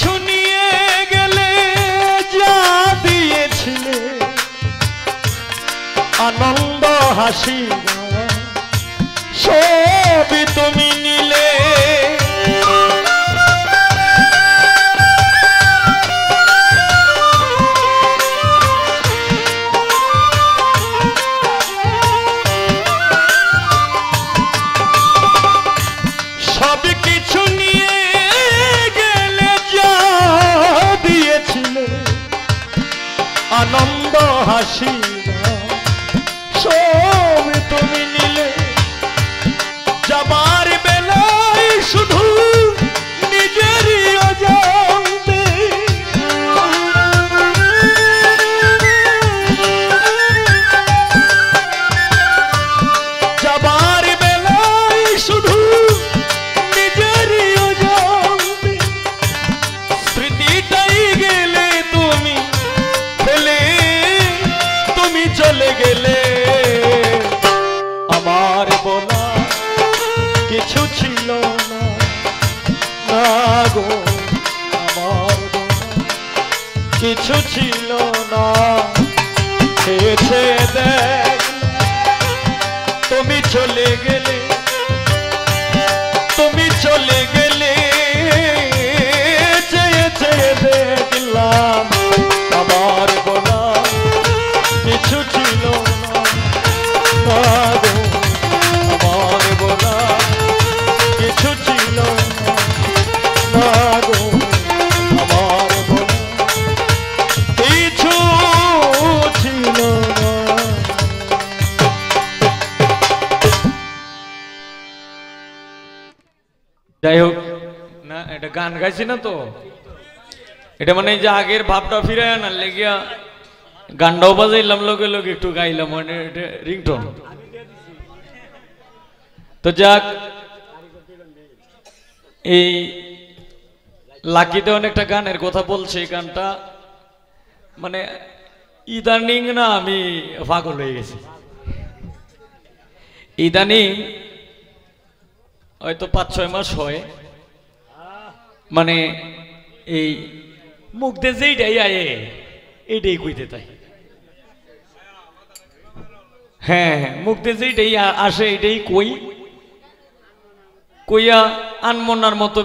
কিছু নিয়ে গেলে যা দিয়েছিলে আনন্দ হাসি সবই তুমি নিলে। সব কিছু নিয়ে গেলে যা দিয়েছিলে আনন্দ হাসি সব তুমি নিলে। যাবার বেলায় শুধু নিজেরই অজান্তে যাবার বেলায় শুধু নিজেরই অজান্তে স্মৃতিটাই গেলে তুমি ফেলে তুমি চলে গেলে। আমার বলা কিছু ছিল না না গো আমার কিছু ছিল না। ছেয়ে দেখ তুমি চলে গেলে তুমি চলে গেলে। চেয়ে চেয়ে দেখলাম আমার বলা কিছু ছিল না গো আমার বলা কিছু ছিল না গো আমার বলা কিছু ছিল না। যাই হোক না এটা গান গাইছি না তো এটা মানে যে আগের ভাবটা ফিরে আনার লেগিয়া গানটাও বাজাইলাম লগে লগে একটু গাইলাম মানে এটা রিংটোন। তো যাক এই লাকিতে অনেকটা গানের কথা বলছে। এই গানটা মানে ইদানিং না আমি পাগল হয়ে গেছি। ইদানিং হয়তো 5-6 মাস হয় মানে এই মুখ দিয়ে যেইটাই আয়ে এইটাই কইতে তাই। হ্যাঁ মুখ দিয়ে যেইটাই আসে এইটাই কই কইয়া আনমনার মতো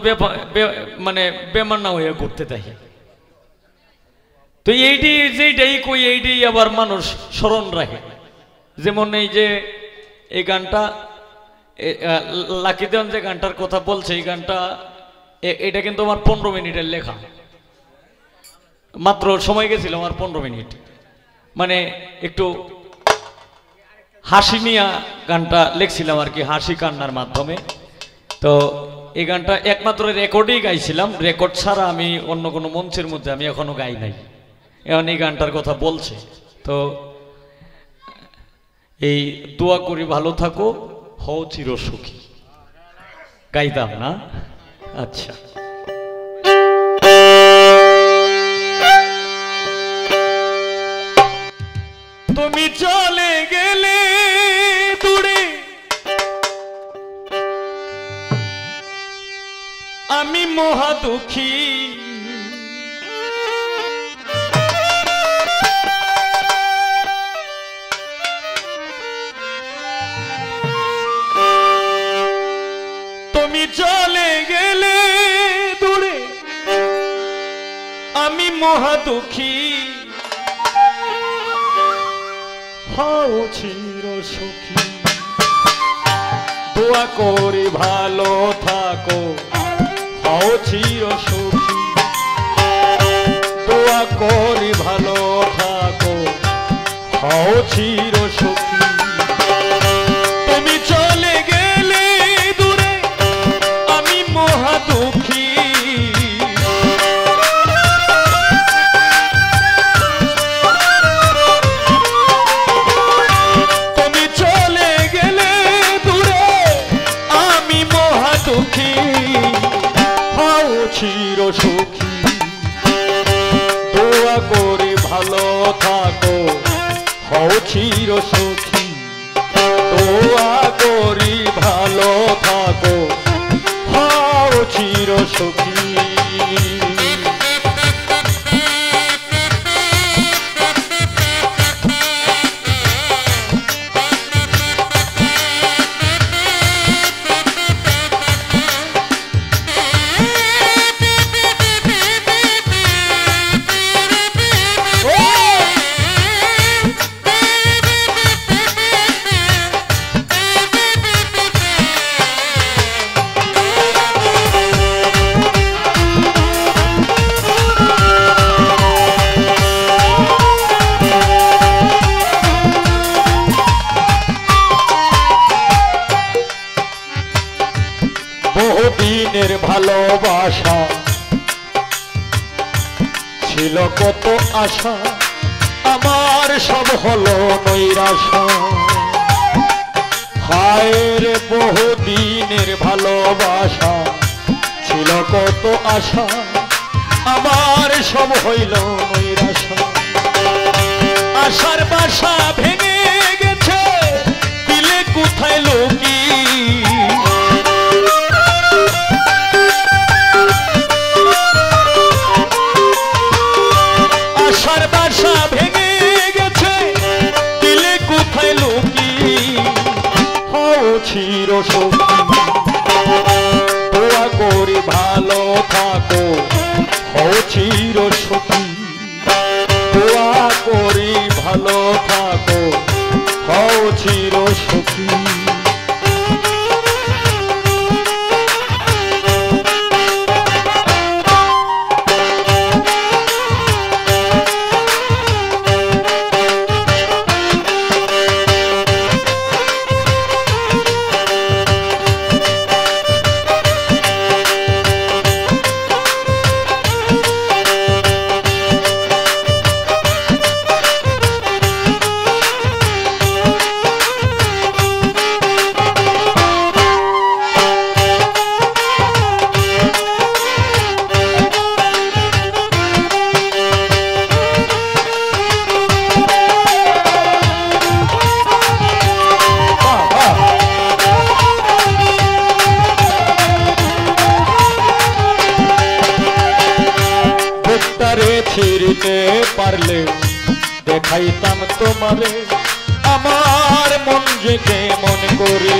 মানে বেমান্না হইয়া করতে থাকে। তো এইটি যেইটাই কই এইটাই আবার মানুষ স্মরণ রাখে। যেমন এই যে এই গানটা লাকি দেওয়ান যে গানটার কথা বলছে এই গানটা এটা কিন্তু আমার 15 মিনিটের লেখা। মাত্র সময় গেছিল আমার 15 মিনিট মানে একটু হাসি নিয়া গানটা লিখছিলাম আর কি হাসি কান্নার মাধ্যমে। তো এই গানটা একমাত্র রেকর্ডেই গাইছিলাম। রেকর্ড ছাড়া আমি অন্য কোনো মঞ্চের মধ্যে আমি এখনো গাই নাই। এখন এই গানটার কথা বলছে তো এই দোয়া করি ভালো থাকো হও চির সুখী গাইতাম না। আচ্ছা তুমি চলে গেলে দূরে আমি মহা দুঃখী। তুমি চলে গেলে দূরে আমি মহা দুঃখী। হও চির সুখী দোয়া করি ভালো থাকো হও চির সুখী। দোয়া করি ভালো থাকো হও চির সুখী। তুমি চলে গেলে দূরে আমি মহা দুঃখী। চির সুখী দোয়া করে ভালো থাকো হও চির সুখী। দোয়া করি ভালো থাকো হও চির সুখী। ভালোবাসা ছিল কত আশা আমার সব হলো নৈরাশা হায় রে বহুদিনের ভালোবাসা ছিল কত আশা আমার সব হইল নৈরাশা আশার বাসা ভেঙে গেছে দিলে কোথায় লোকি আশার বাসা ভেঙে গেছে দিলে কোথায় লোকি হও চির সখী দোয়া করি ভালো থাকো হও চির সখী দোয়া করি ভালো থাকো হও চির সখী ছিড়তে পারলে দেখাইতাম তোমারে আমার মন যে কেমন করে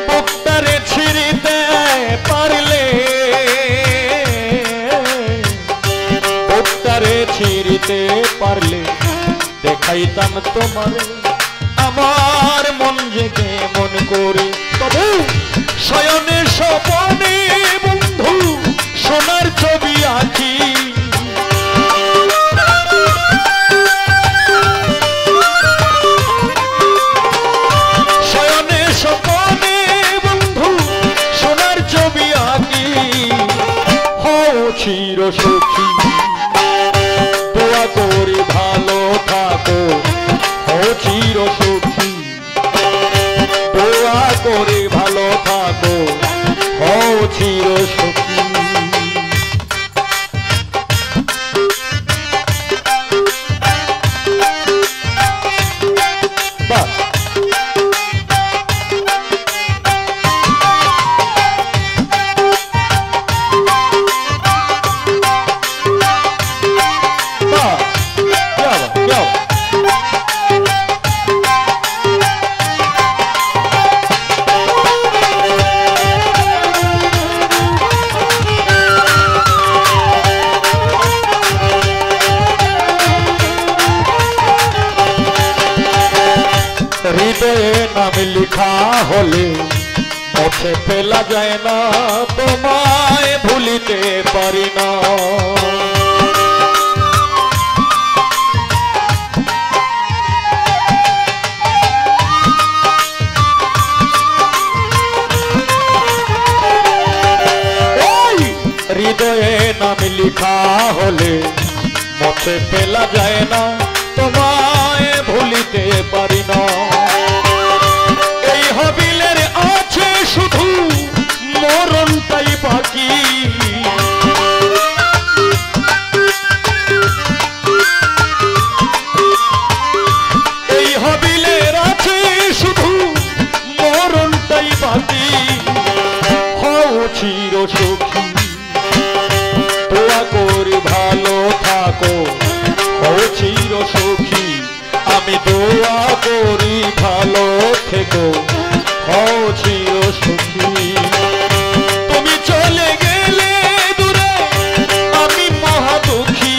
বুকটারে ছিড়তে পারলে বুকটারে ছিড়তে পারলে দেখাইতাম তোমারে আমার মন যে কেমন করে তবু শয়নে স্বপনে বন্ধু সোনার ছবি আঁকি শয়নে স্বপনে বন্ধু সোনার ছবি আঁকি হও চির সখী দোয়া করি ভালো থাকো হও চির সখী দোয়া করি ভালো থাকো হও চির সখী বাহ হৃদয়ে নাম লিখা হলে মুছে ফেলা যায় না তোমায় ভুলিতে পারি না হৃদয়ে নাম লিখা হলে মুছে ফেলা যায় না তোমায় ভুলিতে পারি না এই হবিলের আছে শুধু মরণটাই বাকি এই হবিলের আছে শুধু মরণটাই বাকি হও চির সখী দোয়া করি ভালো থাকো হও চির সখী আমি দোয়া করি ভালো থেকো হও চির সখী তুমি চলে গেলে দূরে আমি মহা দুঃখী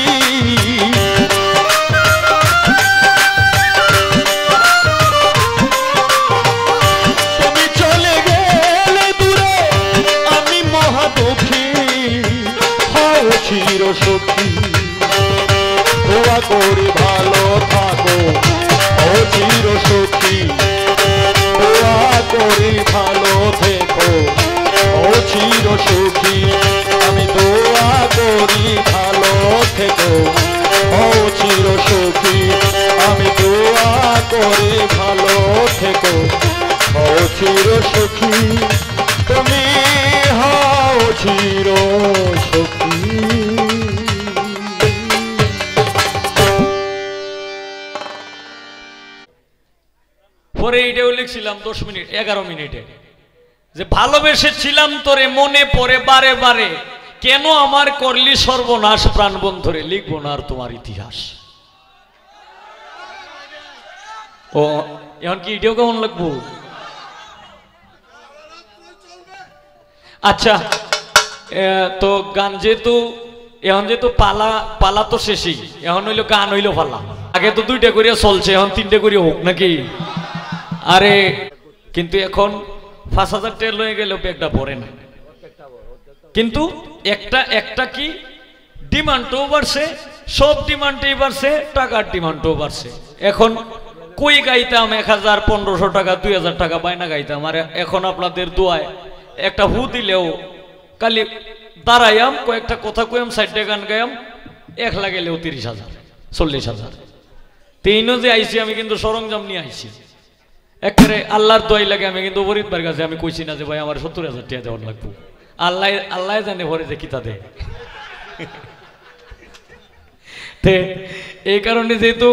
তুমি চলে গেলে দূরে আমি মহা দুঃখী হও করি ভালো থাকো ও চির সখী, দোয়া করি ভালো থেকো ও চির সখী, আমি দোয়া করি ভালো থেকো ও চির সখী, আমি দোয়া করি ভালো থেকো ও চির সখী, তুমি হও চির সখী। পরে এইটাও লিখছিলাম 10 মিনিট 11 মিনিটে যে ভালোবেসেছিলাম তোরে মনে পড়ে বারে বারে, কেন আমার করলি সর্বনাশ প্রাণ বন্ধুরে, লিখবো না আর তোমার ইতিহাস। ও এখন কি এটাও কেমন লাগবো? আচ্ছা তো গান যেহেতু এখন যেহেতু পালা পালা তো শেষই, এখন হইলো গান হইলো পালা। আগে তো 2টা করিয়া চলছে, এখন 3টে করিয়া হোক নাকি? আরে কিন্তু এখন 5000 টাকা লয়ে গেলেও ব্যাগটা ভরে না, কিন্তু একটা কি ডিমান্ডও বাড়ছে, সব ডিমান্ডই বাড়ছে, টাকার ডিমান্ডও বাড়ছে। এখন কই গাইতাম 1000 1500 টাকা 2000 টাকা বাইনা গাইতাম, আর এখন আপনাদের দোয়ায় একটা হু দিলেও কালি দাঁড়াইয়াম কয়েকটা কথা কইয়াম 60 গান গাইয়াম 1 লাগাইলেও 30,000 40,000। তিনও যে আইছি আমি কিন্তু সরঞ্জাম নিয়ে আইছি একেবারে আল্লাহর দোয়াই লাগে। আমি কিন্তু ফরিদ ভাইয়ের কাছে আমি কইছি না যে ভাই আমার 70,000 টাকা দেওয়ার লাগবে, আল্লাহ আল্লাহ জানে ভরে যে কিতা দেয়। এই কারণে যেহেতু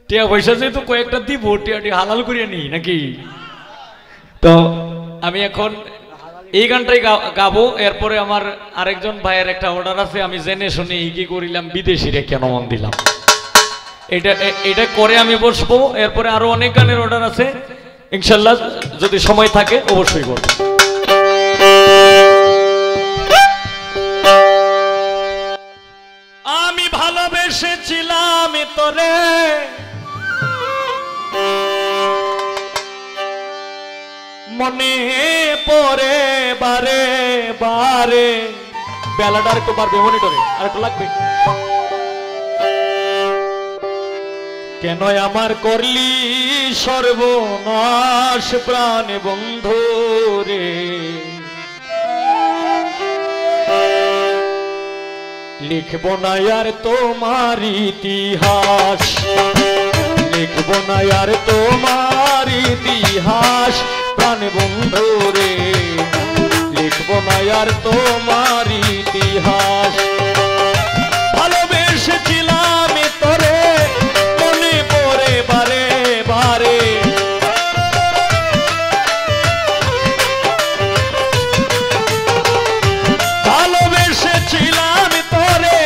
টিয়া পয়সা যেহেতু কয়েকটা দিব, টিয়াটি হালাল করিয়া নি নাকি, তো আমি এখন এই গানটাই গাবো। এরপরে আমার আরেকজন ভাইয়ের একটা অর্ডার আছে, আমি জেনে শুনে কি করিলাম বিদেশিরে কেন মন দিলাম, এটা করে আমি বসবো। এরপরে আরো অনেক গানের অর্ডার আছে, ইনশাল্লাহ যদি সময় থাকে অবশ্যই করবো। আমি ভালোবেসেছিলাম তোরে মনে পড়ে বারে বারে, বেলাটা আরেকটু পারবে মনিটরে, আরেকটু লাগবে। কেন আমার করলি সর্বনাশ প্রাণ বন্ধু রে, লিখব না আর তোমার ইতিহাস, লিখব না আর তোমার ইতিহাস প্রাণ বন্ধু রে, লিখব না আর তোমার ইতিহাস। ভালোবেসেছিলাম তোরে মনে পড়ে বারে বারে, ভালোবেসেছিলাম তোরে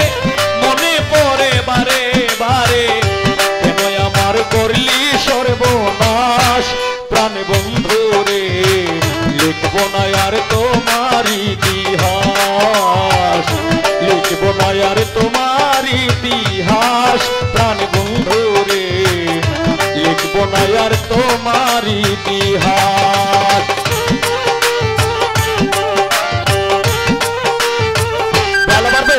মনে পড়ে বারে বারে, কেন আমার করলি সর্বনাশ প্রাণ বন্ধু রে, লিখব না আর তোমার ইতিহাস, লিখব না আর তোমার ইতিহাস প্রাণ বন্ধু রে, লিখব না আর তোমার ইতিহাস। ভালো পারবে?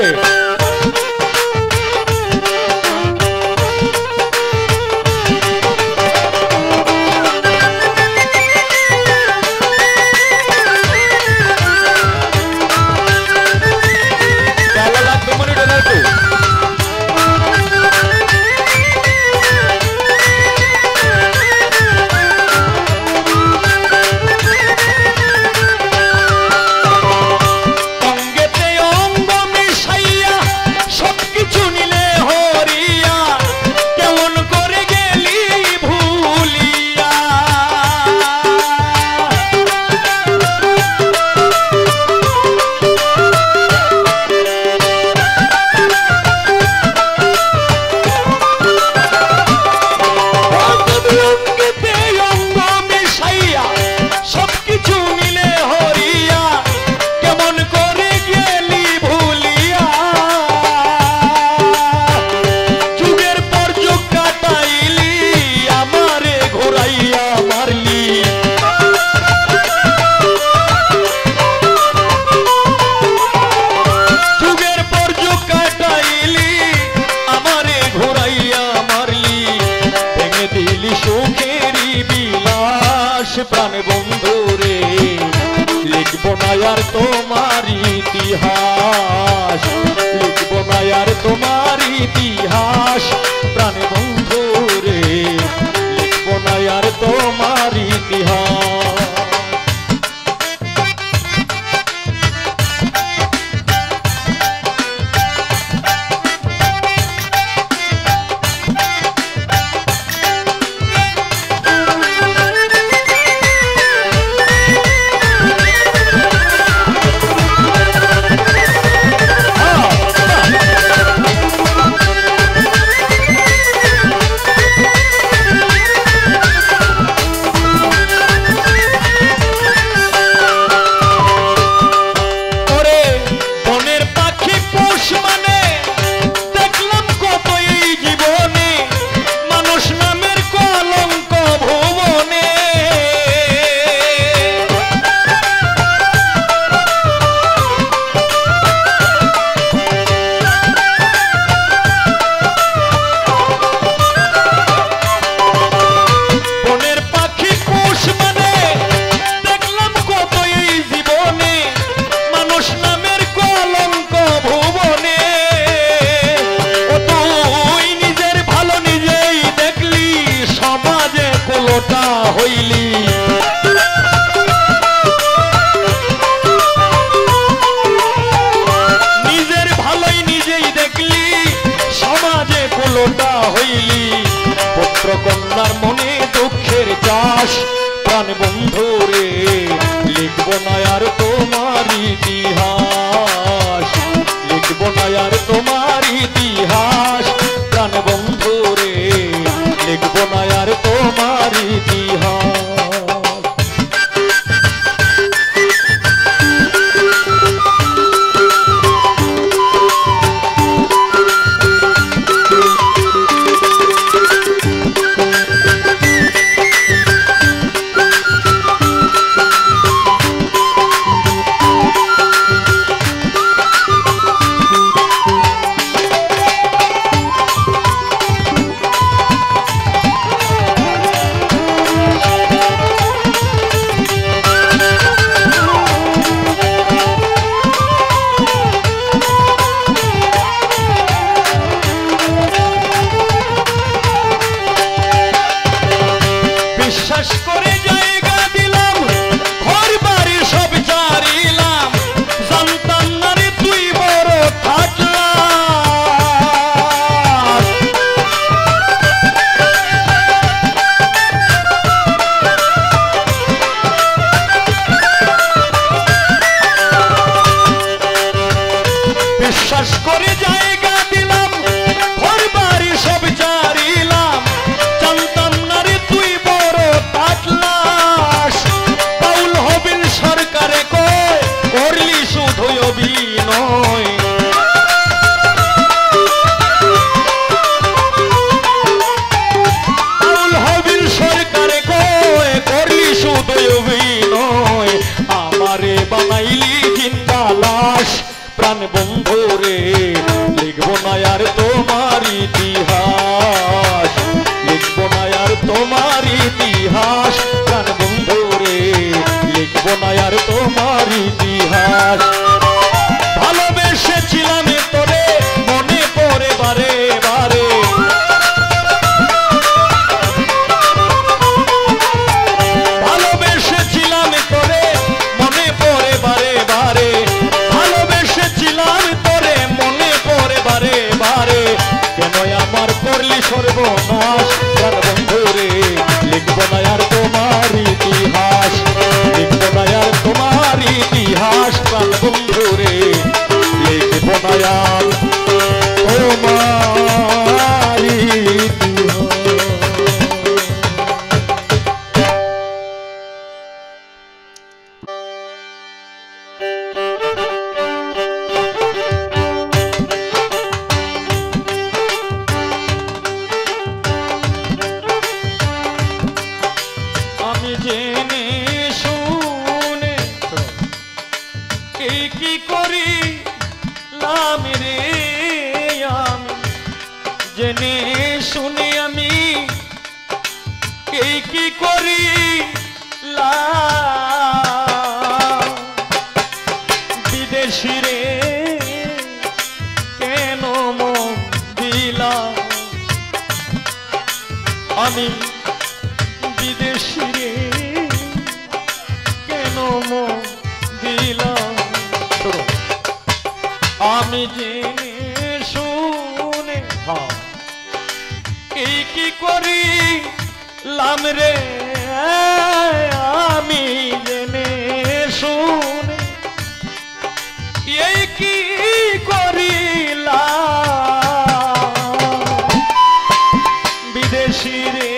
অঙ্গেতে অঙ্গ মিশাইয়া আর তোমার ইতিহাস, লিখব না আর তোমার ইতিহাস প্রাণ বন্ধু রে, লিখব না আর তোমার ইতিহাস। নিজের ভালোই নিজেই দেখলি সমাজে কুলোটা হইলি, পুত্র কন্যার মনে দুঃখের চাষ প্রাণ বন্ধু রে, লিখব না আর তোমার ইতিহাস, লিখব না আর তোমার ইতিহাস প্রাণ বন্ধু রে, লিখব না আর তোমার ইতিহাস। প্রাণ বন্ধু রে, লিখব না আর তোমার ইতিহাস, লিখব না আর তোমার ইতিহাস প্রাণ বন্ধু রে, লিখব না আর তোমার ইতিহাস। ভালোবেসেছিলাম তোরে মনে পড়ে বারে বারে, ভালোবেসেছিলাম তোরে মনে পড়ে বারে বারে, কেন আমার করলি সর্বনাশ প্রাণ বন্ধু রে, লিখব না আর তোমার ইতিহাস, লিখব না আর তোমার ইতিহাস প্রাণ বন্ধু রে, লিখব না আর তোমার ইতিহাস। জেনে শুনে কি করিলাম রে, আমি জেনে শুনে আমি কি করিলাম, বিদেশি রে কেন মন দিলাম আমি বিদেশি রে কেন মন দিলাম আমি জেনে শুনে এই কি করি লাম রে আমি জেনে শুনে এই কি করিলাম বিদেশি রে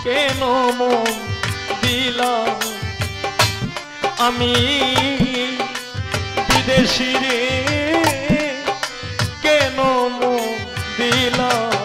কেন মন দিলাম আমি বিদেশি রে কেন মন দিলাম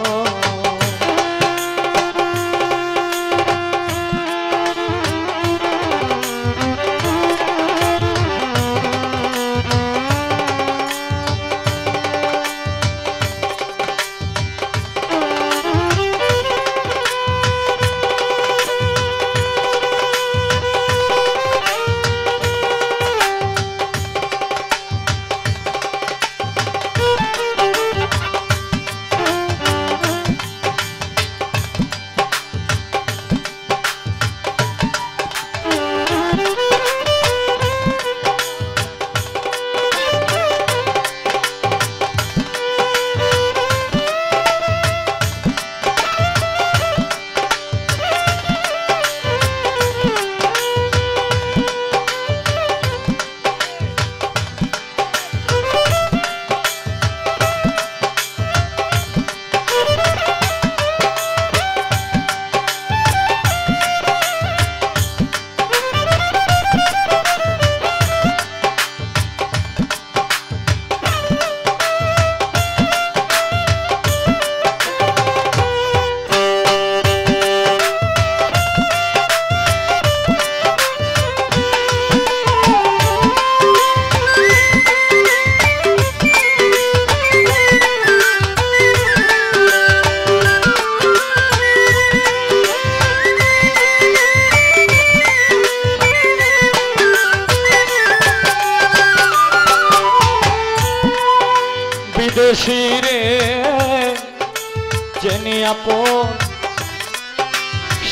বিদেশি রে জেনে আপন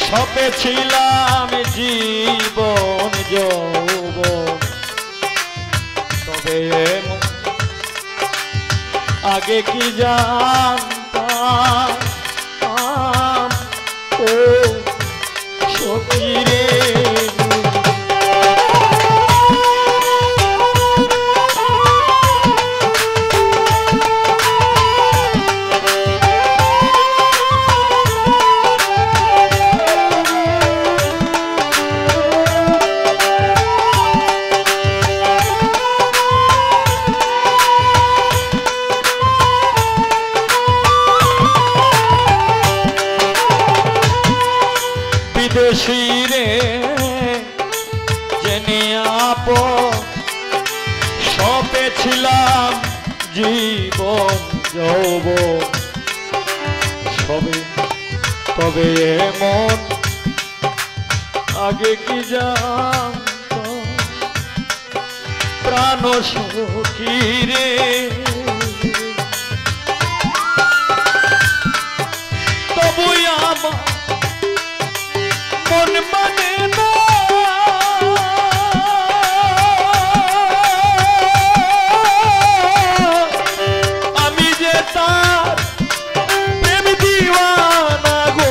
সপে ছিলাম জীবন যৌবন তবে আগে কি জানতাম ও সখী রে বিদেশি রে জেনে আপন সপে ছিলাম জীবন যৌবন সবে তবে এমন আগে কি জানতাম প্রাণ সখী রে তবু আমার মন মানে না আমি যে তার প্রেম দিওয়ানা গো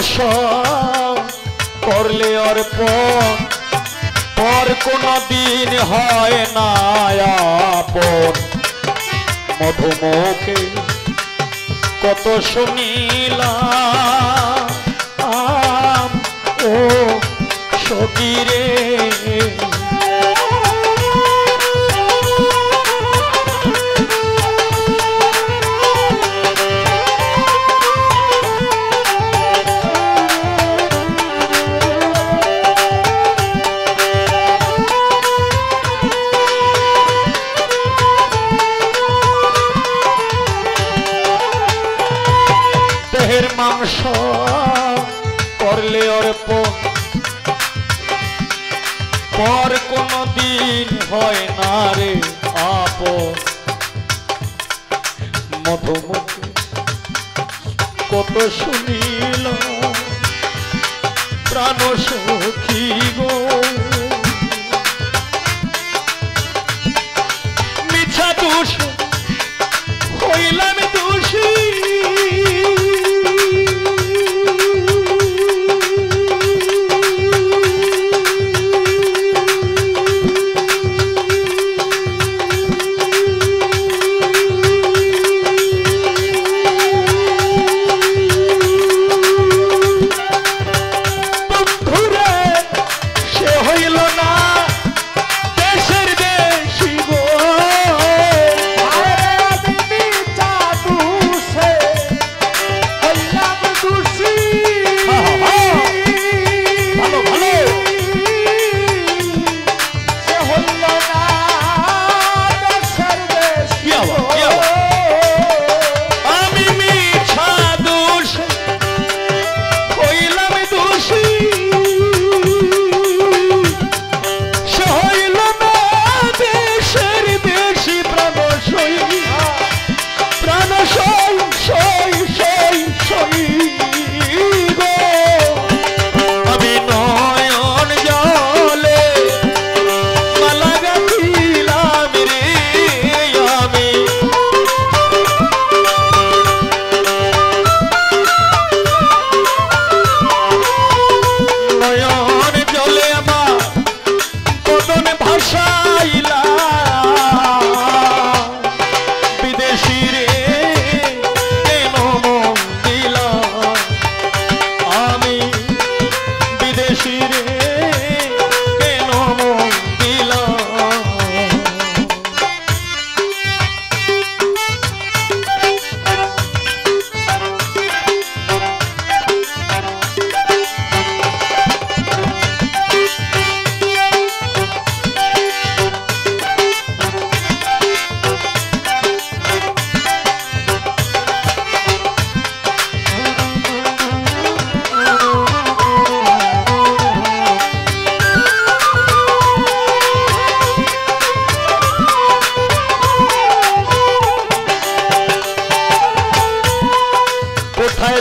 মাংস করলে অর্পণ পর কোনো দিন হয় না আপন মধুমুখে কত শুনিলাম ও সখীরে দেহের মাংস করলে অর্পণ পর কোনো দিন হয় না রে আপন মধুমুখে কত শুনিল প্রাণ সখী গো মিছা দোষ হইলাম দোষী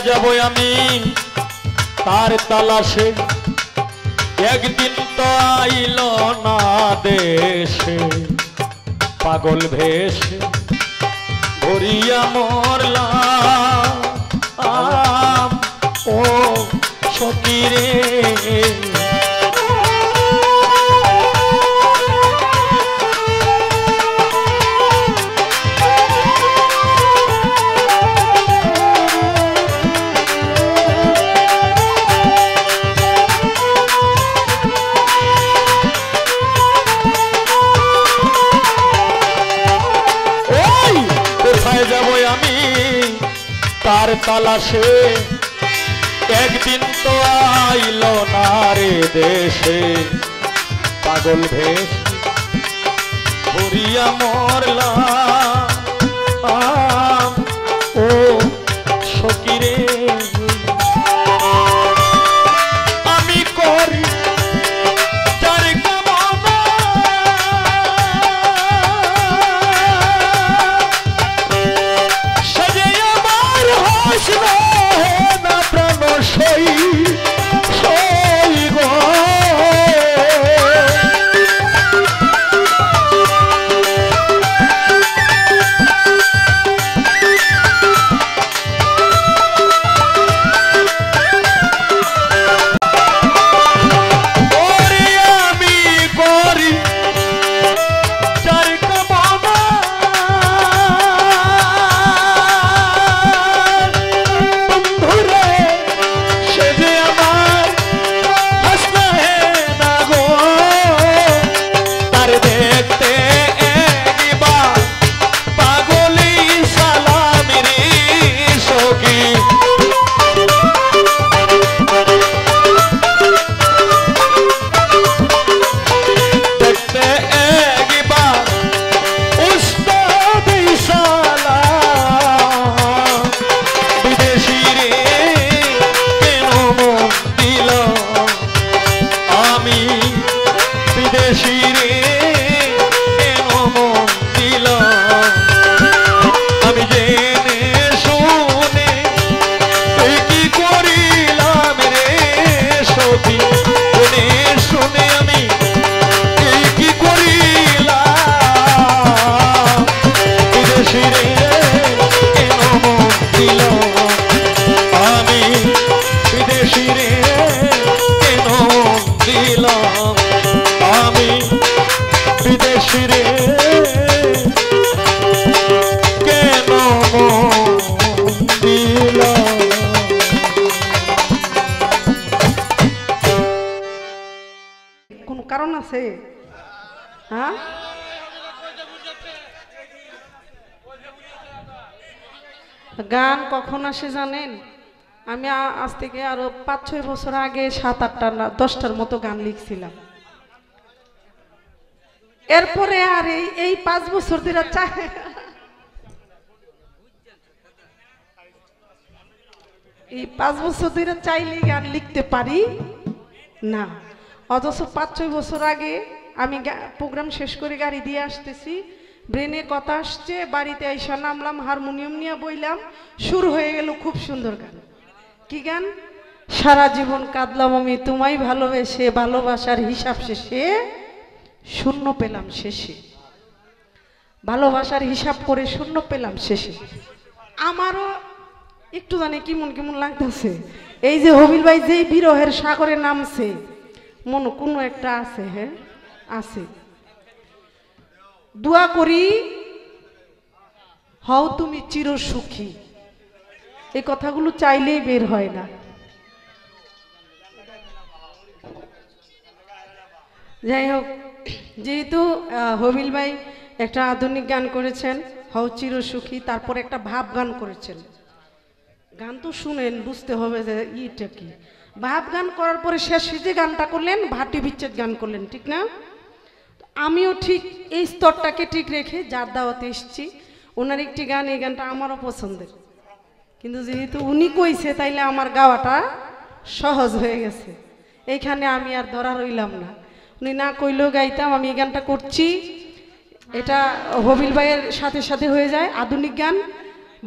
যাবো আমি তার তালাশে একদিন তো আইল না দেশে পাগল ভেসে ভরিয়া মরলাম ও সখীরে তার তালাশে একদিন তো আইল না রে দেশে পাগল ভেস ভরিয়া মরলাম ও সখীরে আমি করি যার কামনা না প্রাণ সই সই গো আছে? হ্যাঁ, গান কখন আসে জানেন? আমি আজ থেকে আরো 5-6 বছর আগে 7-8টা না 10টার মতো গান লিখছিলাম। এরপরে আর এই 5 বছর ধরে এই 5 বছর ধরে চাইলেই গান লিখতে পারি না। অথচ 5-6 বছর আগে আমি প্রোগ্রাম শেষ করে গাড়ি দিয়ে আসতেছি, ব্রেনে কথা আসছে, বাড়িতে আইসা নামলাম, হারমোনিয়াম নিয়ে বইলাম, শুরু হয়ে গেল খুব সুন্দর গান। কি গান? সারা জীবন কাঁদলাম আমি তোমায় ভালোবেসে, ভালোবাসার হিসাব শেষে শূন্য পেলাম শেষে, ভালোবাসার হিসাব করে শূন্য পেলাম শেষে। আমারও একটু জানি কেমন কেমন লাগতেছে। এই যে হবিল ভাই যেই বিরহের সাগরে নামছে, মনে কোনো একটা আছে, হ্যাঁ আছে। দোয়া করি হও তুমি চির সুখী, এই কথাগুলো চাইলেই বের হয় না। যাই হোক, যেহেতু হবিল ভাই একটা আধুনিক গান করেছেন হও চির সুখী, তারপর একটা ভাব গান করেছেন। গান তো শুনেন, বুঝতে হবে যে ইটা কি। ভাব গান করার পরে শেষে যে গানটা করলেন ভাটি বিচ্ছেদ গান করলেন, ঠিক না? আমিও ঠিক এই স্তরটাকে ঠিক রেখে যার দাওয়াতে এসেছি, ওনার একটি গান, এই গানটা আমারও পছন্দের, কিন্তু যেহেতু উনি কইছে তাইলে আমার গাওয়াটা সহজ হয়ে গেছে। এইখানে আমি আর ধরা রইলাম না, উনি না কইলেও গাইতাম। আমি এই গানটা করছি, এটা হবিল ভাইয়ের সাথে সাথে হয়ে যায় আধুনিক গান,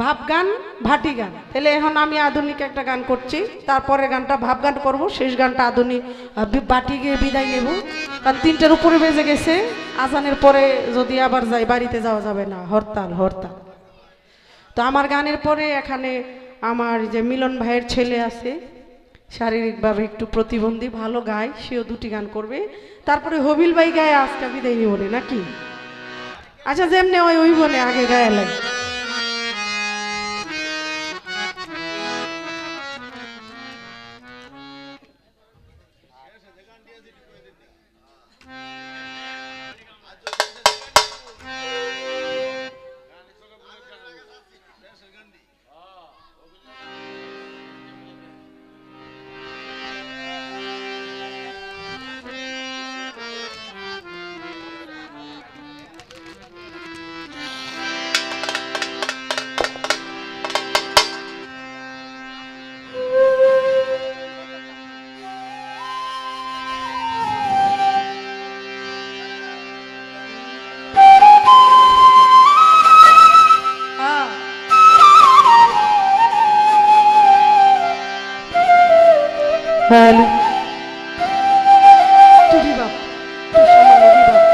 ভাব গান, ভাটি গান। তাহলে এখন আমি আধুনিক একটা গান করছি, তারপরে গানটা ভাব গান করব, শেষ গানটা আধুনিক বাটি গিয়ে বিদায় নেব। কারণ 3টার উপরে বেজে গেছে, আজানের পরে যদি আবার যাই বাড়িতে যাওয়া যাবে না, হরতাল হরতাল। তো আমার গানের পরে এখানে আমার যে মিলন ভাইয়ের ছেলে আছে, শারীরিকভাবে একটু প্রতিবন্ধী, ভালো গায়, সেও 2টি গান করবে। তারপরে হবিল ভাই গায়ে আজকে বিদায় নিব নাকি? আচ্ছা, যেমনি ওই বলে আগে গায়ে লাগে। হ্যালো, তুই বাপ, তুই সামান্য বাপ।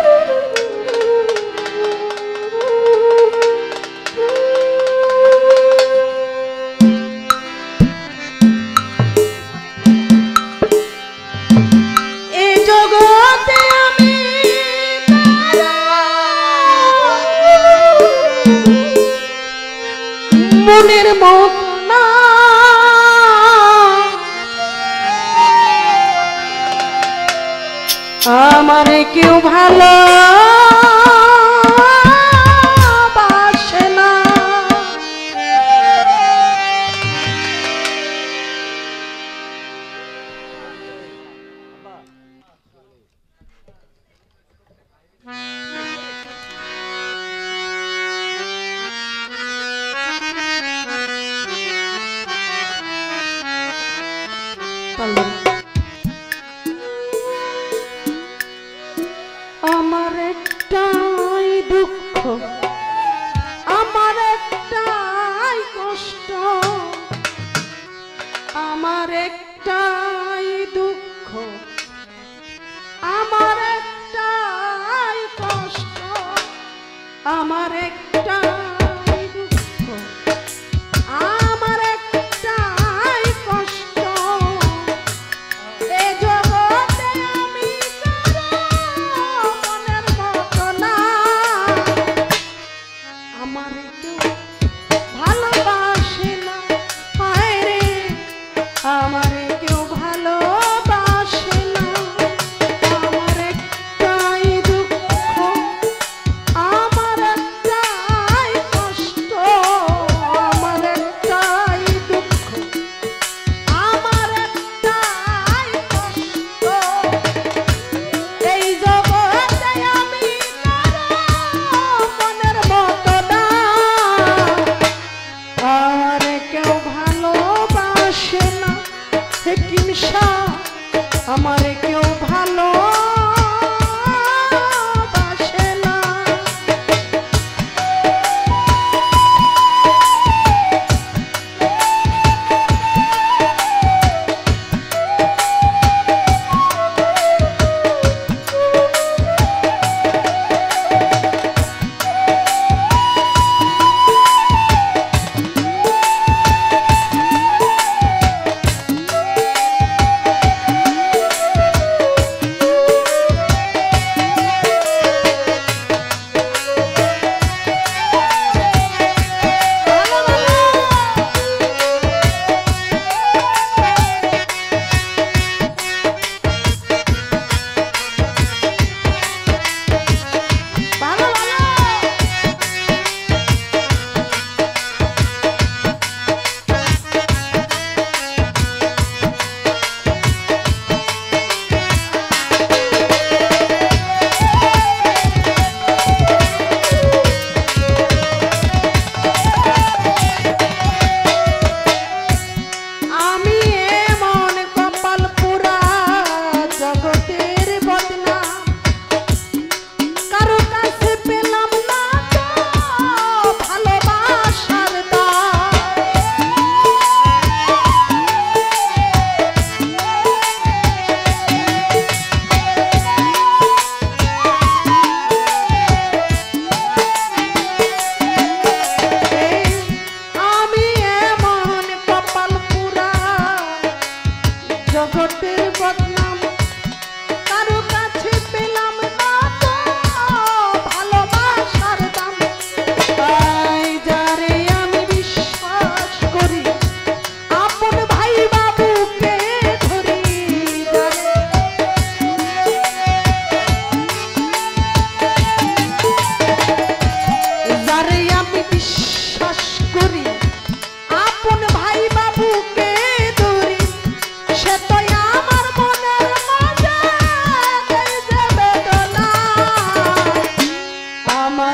এই জগতে আমি মনের মতো না, আমারে কেউ ভালো বাসে না। আমার একটাই দুঃখ, আমার একটাই কষ্ট, আমার একটাই দুঃখ, আমার একটাই কষ্ট, আমার একটাই দুঃখ, আমার একটাই কষ্ট। এ জগতে আমি কারো মনের মতো না, আমার কেউ ভালোবাসে না, হায় রে আমার কেউ ভালোবাসে না, আমার একটাই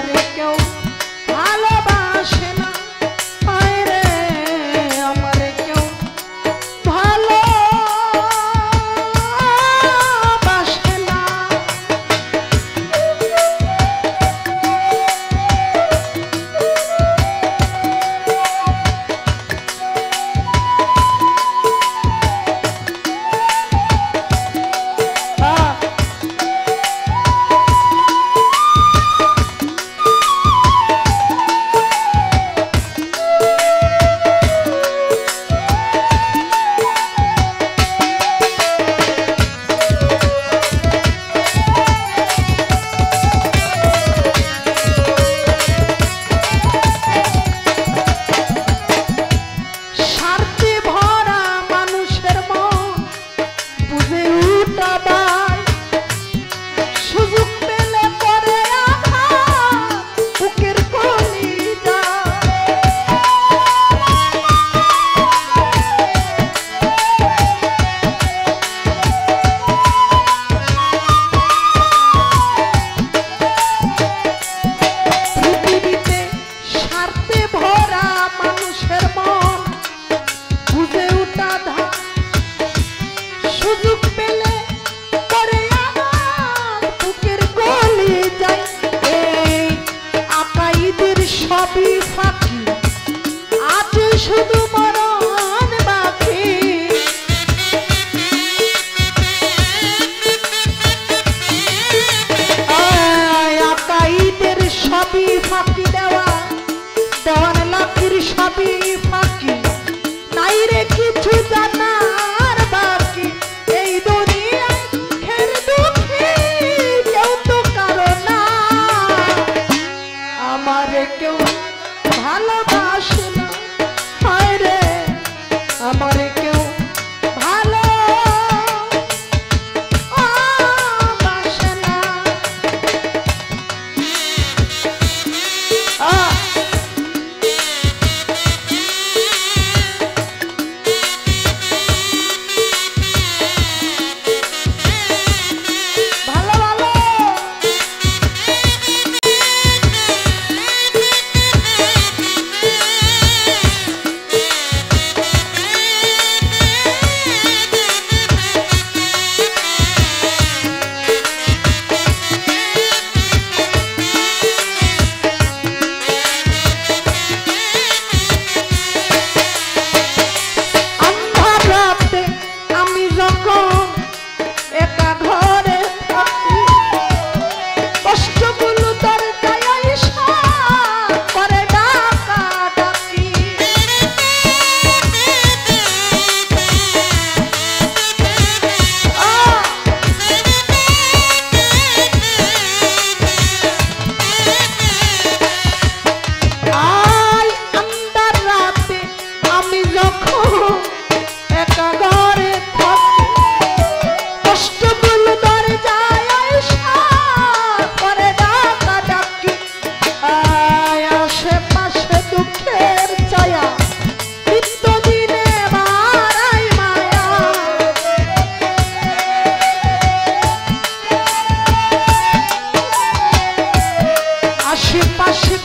আমারে কেউ ভালোবাসে না, হায় রে আমারে কেউ ভালোবাসে না। সবই ফাঁকি, আছে শুধু মরণ বাকি। আকাইদের সবই ফাঁকি, দেওয়া দেওয়ান লাখির সবই ফাঁকি, নাই রে কিছু জানার বাকি। এই দুনিয়ায় খের দুঃখী কেউ তো কারো না, আমারে কেউ ভালোবাসে না, হায় রে আমারে কেউ ভালোবাসে না।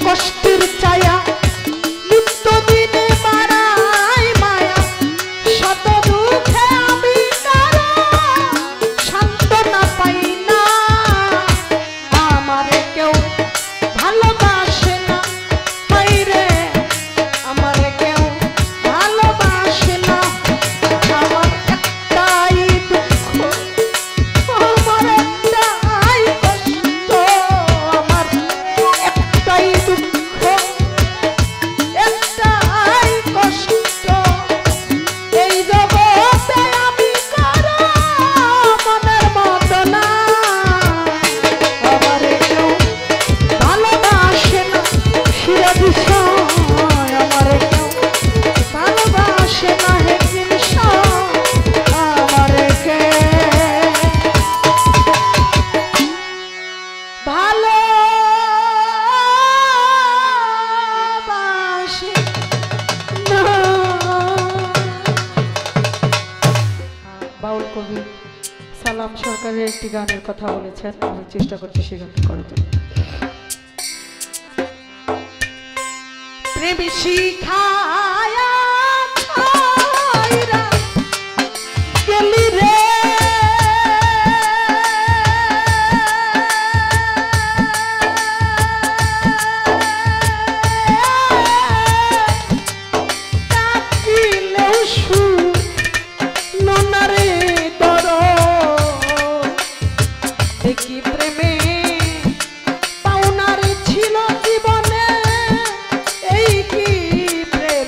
কষ্টের ছায়া নিত্য দিনে বাড়াই মায়া, শত দুঃখে আমি কারো সান্ত্বনা পাই না, আমারে কেউ ভালোবাসে না, হায় রে আমারে কেউ ভালোবাসে না। আমার একটাই দুঃখ, আমার একটাই কষ্ট, আমার একটাই দুঃখ, একটাই কষ্ট, এই জগতে আমি কারো মনের মতো না, আমারে কেউ ভালোবাসে না, শিরা বিষয় আমারে কেউ ভালোবাসে না, হে কৃষ্ণ আমারে কে ভালোবাসে না। বাউল কবি সালাম সরকারের একটি গানের কথা বলেছেন, আমি চেষ্টা করছি সে গানটা করার জন্য। প্রেম শিখায়া ছাইরা গেলি রে ডাকিলেও শুনো না রে দরদ দেখি প্রেমে পাওনার ছিল জীবনে এই কি প্রেম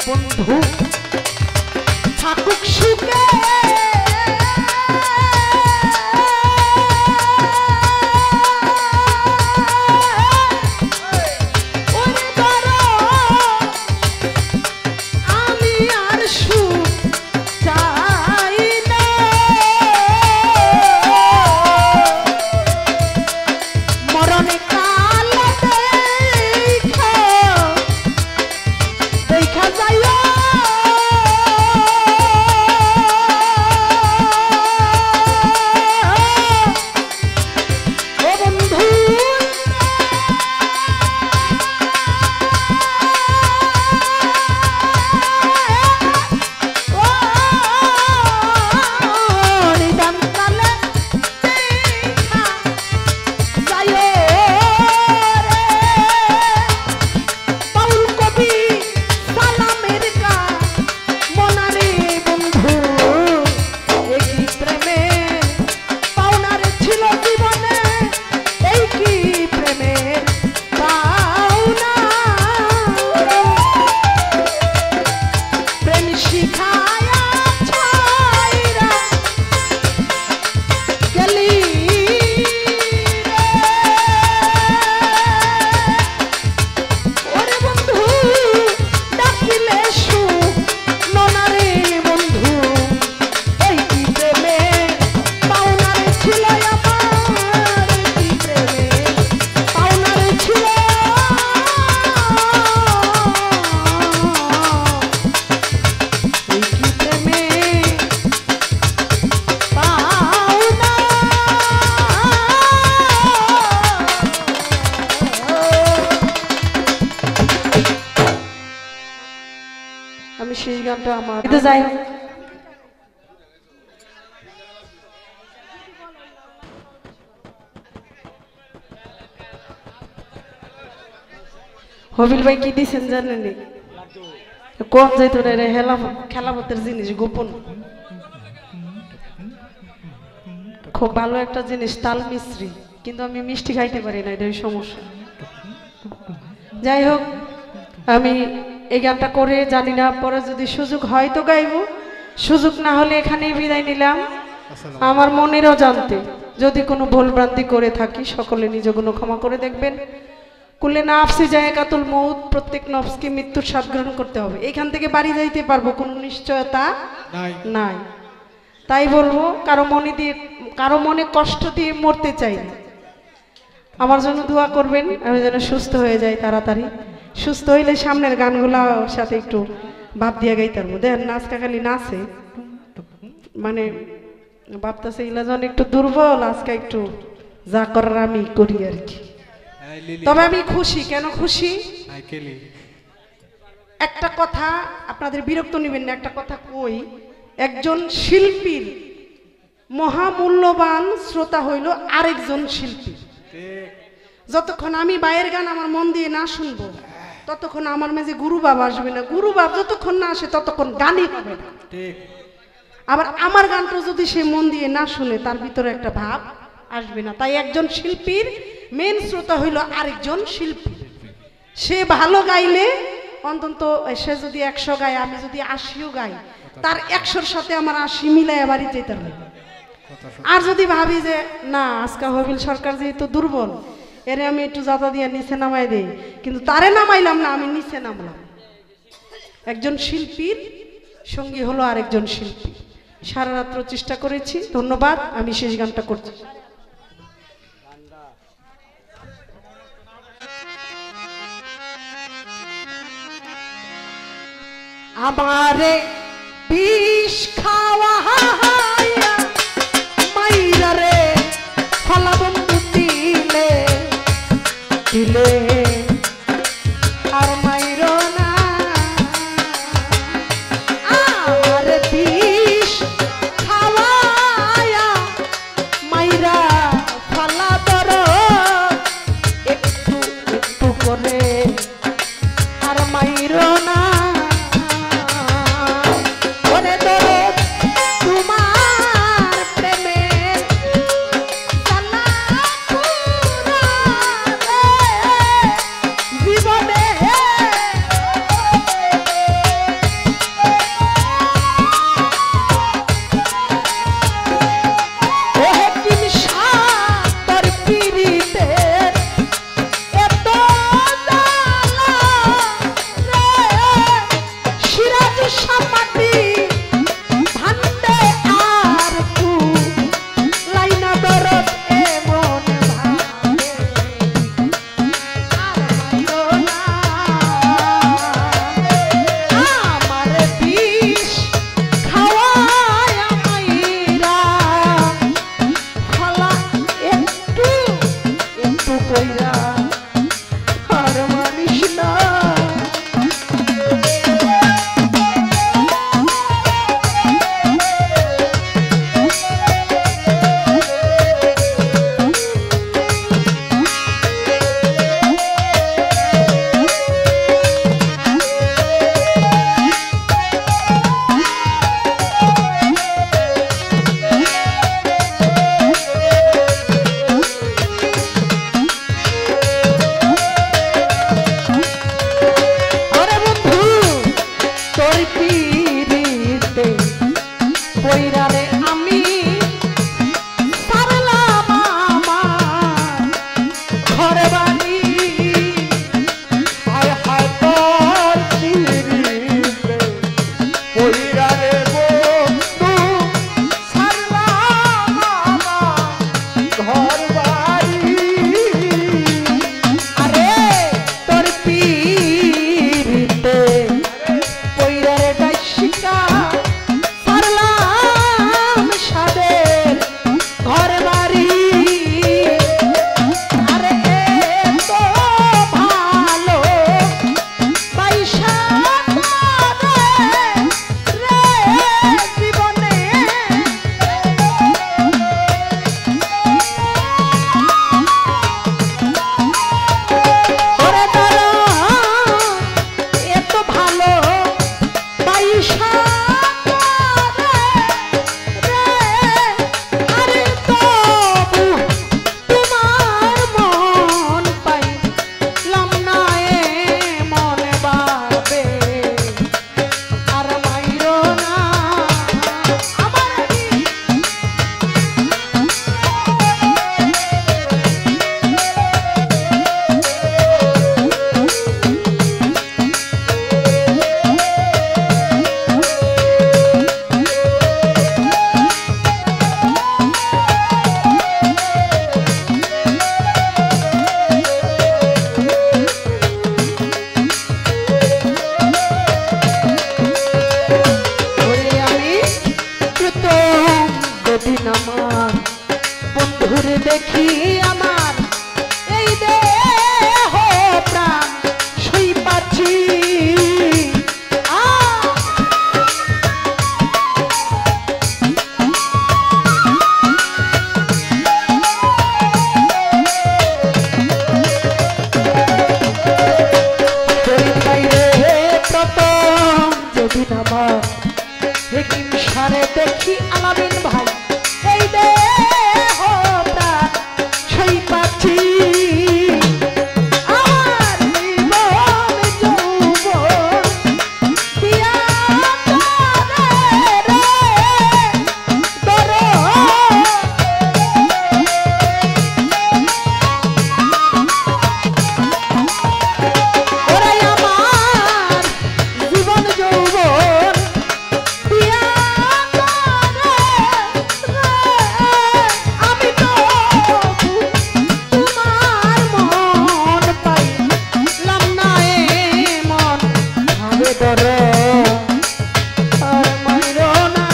বন্ধু থাকুক সুখে আমি সেই গানটা আমার কিন্তু যাই হবিল ভাই কি দিছেন জানেন কোন যাইতো রে খেলাপথের জিনিস গোপন খুব ভালো একটা জিনিস তাল মিশ্রি কিন্তু আমি মিষ্টি খাইতে পারি না এটাই সমস্যা যাই হোক আমি এই গানটা করে জানি না পরে যদি সুযোগ হয় তো গাইবো সুযোগ না হলে এখানেই বিদায় নিলাম আমার মনেরও জানতে যদি কোনো ভুলভ্রান্তি করে থাকি সকলে নিজ গুণ ক্ষমা করে দেখবেন কুলে নাফসি জায়গাতুল মউত প্রত্যেক নফসকে মৃত্যুর স্বাদ গ্রহণ করতে হবে এখান থেকে বাড়ি যাইতে পারবো কোনো নিশ্চয়তা নাই তাই বলবো কারো মনে কষ্ট দিয়ে মরতে চাই না আমার জন্য দোয়া করবেন আমি যেন সুস্থ হয়ে যাই তাড়াতাড়ি সুস্থ হইলে সামনের গানগুলোর সাথে একটু ভাব দিয়ে গাইতে পারবো দেখেন নাচটা খালি নাচে মানে ভাবতেছে ইলাজন একটু দুর্বল আজকে একটু যা করার আমি করি আর কি তবে আমি খুশি কেন খুশি একটা কথা আপনাদের বিরক্ত নেবেন না একটা কথা কই একজন শিল্পীর মহামূল্যবান শ্রোতা হইল আরেকজন শিল্পী যতক্ষণ আমি বাইরের গান আমার মন দিয়ে না শুনবো ততক্ষণ আমার মাঝে গুরু বাবা আসবে না গুরু বাবা যতক্ষণ না আসে ততক্ষণ গানই হবে না আবার আমার গানটা যদি সে মন দিয়ে না শুনে তার ভিতরে একটা ভাব আসবে না তাই একজন শিল্পীর মেন শ্রোতা হইল আরেকজন শিল্পী সে ভালো গাইলে অন্তত সে যদি 100 গায় আমি যদি 80ও গাই তার 100-র সাথে আমার 80 মিলাই বাড়ি যেতে হবে আর যদি ভাবি যে না আজকে হবিল সরকার যেহেতু দুর্বল এরে আমি একটু জাতা দিয়ে নিচে নামাই দেই কিন্তু তারে নামাইলাম না আমি নিচে নামলাম একজন শিল্পীর সঙ্গী হলো আরেকজন শিল্পী সারা রাত্র চেষ্টা করেছি ধন্যবাদ আমি শেষ গানটা করছি আমারে বিষ খাওয়া মাইরা রে ফলাবন্ধু দিলে দিলে আর মাইরো না আর বিষ খাওয়ায়া মাইরা ফালা দর একটু একটু করে আর মাইরো না দেখি আমার এই দেহ প্রাণ সই পাচ্ছি দেখি আলামিন ভাই এই দেহ প্রাণ সই পাচ্ছি আমার জীবন যৌবন দিয়া তোরে রে ওরাই আমার জীবন যৌবন দিয়া আমি তো তোমার মন পাইলাম না মন ভাবে ধর আর মাইরো না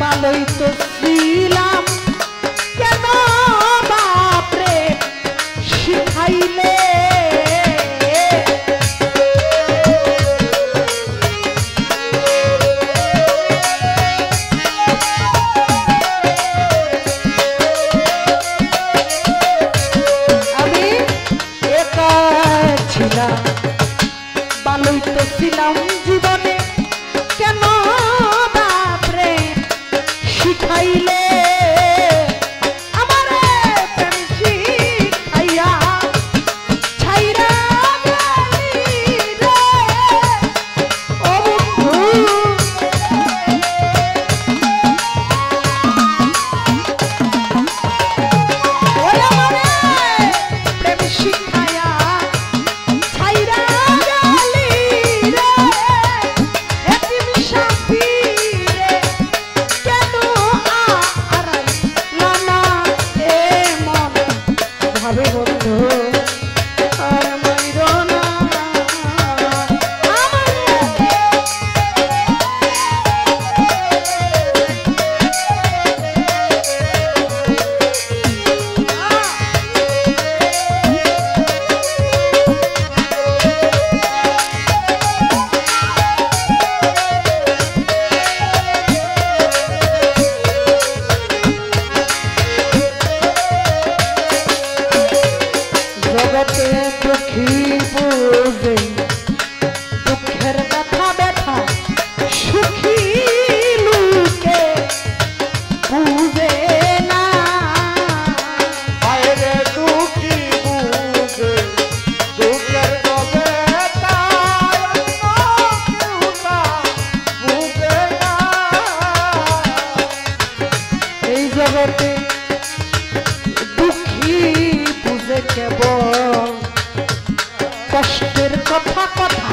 ভালোই তো ছিলাম কেন বাপরে শিখাইলে আমি একা ছিলাম ভালোই তো ছিলাম জীবনে কেন বাপরে শিখাইলে আমারে প্রেম শিখাইয়া ছাইরা গেলি রে ও বন্ধু ওই আমারে প্রেম শিখাইয়া ছাইরা গেলি রে এতিম সাথী রে কেন আরাইলা না মন ভাবে বন্ধু আর মাইরো না জগতে দুঃখী বুঝে দুঃখের ব্যথা ব্যথা সুখী লোকে বুঝে না আরে দুঃখী বুঝে দুঃখের কবে তার বুঝে না এই জগতে দুঃখী বুঝে কেবল কষ্টের কথা কথা